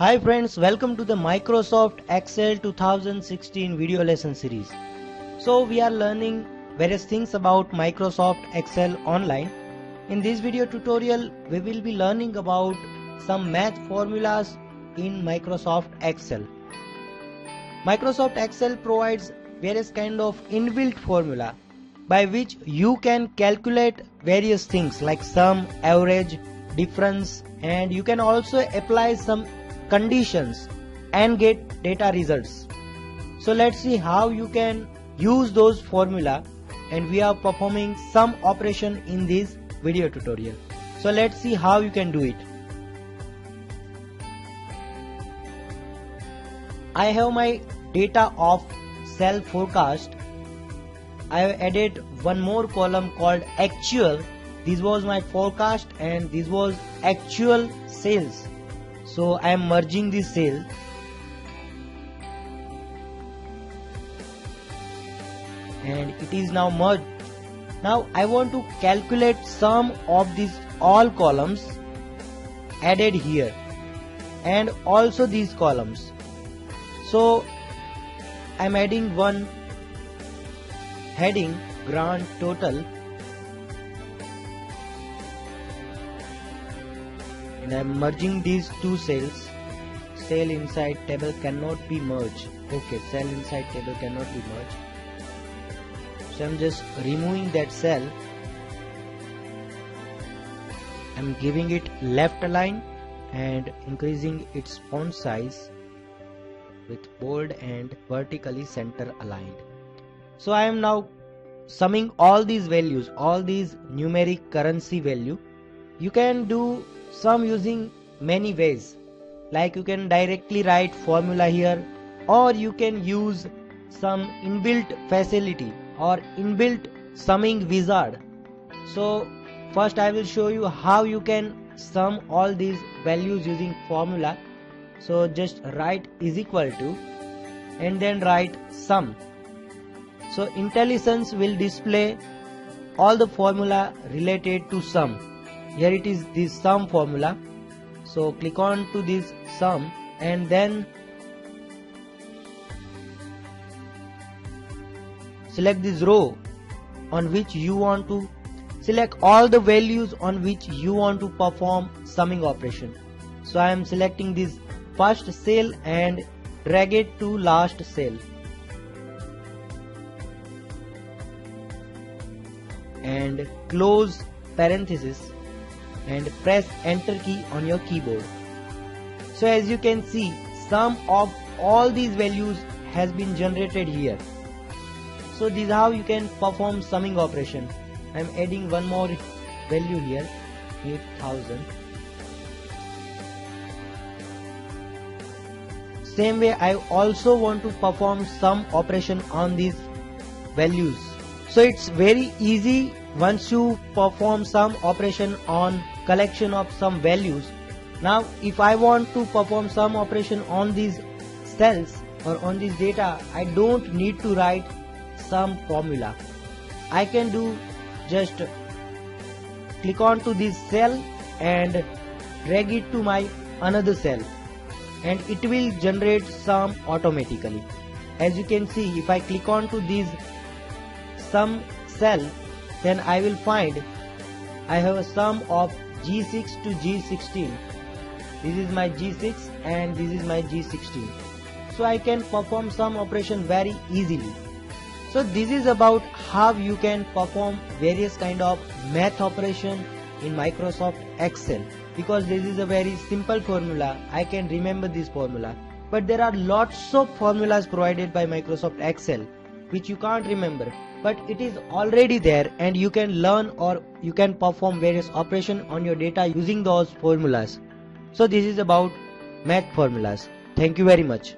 Hi friends, welcome to the Microsoft Excel 2016 video lesson series. So we are learning various things about Microsoft Excel online. In this video tutorial, we will be learning about some math formulas in Microsoft Excel. Microsoft Excel provides various kind of inbuilt formula by which you can calculate various things like sum, average, difference, and you can also apply some conditions and get data results. So let's see how you can use those formula, and we are performing some operation in this video tutorial. So let's see how you can do it. I have my data of cell forecast. I have added one more column called actual. This was my forecast and this was actual sales. So I am merging this cell and it is now merged. Now I want to calculate sum of these all columns added here and also these columns. So I am adding one heading grand total, and I am merging these two cells. Cell inside table cannot be merged. Okay, cell inside table cannot be merged. So I am just removing that cell. I am giving it left align and increasing its font size with bold and vertically center aligned. So I am now summing all these values, all these numeric currency value. You can do sum using many ways, like you can directly write formula here, or you can use some inbuilt facility or inbuilt summing wizard. So first I will show you how you can sum all these values using formula. So just write is equal to and then write sum. So IntelliSense will display all the formula related to sum. Here it is this sum formula. So click on to this sum and then select this row on which you want to select all the values on which you want to perform summing operation. So I am selecting this first cell and drag it to last cell and close parenthesis and press enter key on your keyboard. So as you can see, sum of all these values has been generated here. So this is how you can perform summing operation. I am adding one more value here, 8000. Same way I also want to perform sum operation on these values. So it's very easy once you perform some operation on collection of some values. Now if I want to perform some operation on these cells or on this data, I don't need to write some formula. I can do just click on to this cell and drag it to my another cell and it will generate sum automatically. As you can see, if I click on to this sum cell, then I will find I have a sum of G6 to G16. This is my G6 and this is my G16. So I can perform sum operation very easily. So this is about how you can perform various kind of math operation in Microsoft Excel. Because this is a very simple formula, I can remember this formula. But there are lots of formulas provided by Microsoft Excel which you can't remember, but it is already there and you can learn or you can perform various operation on your data using those formulas. So this is about math formulas. Thank you very much.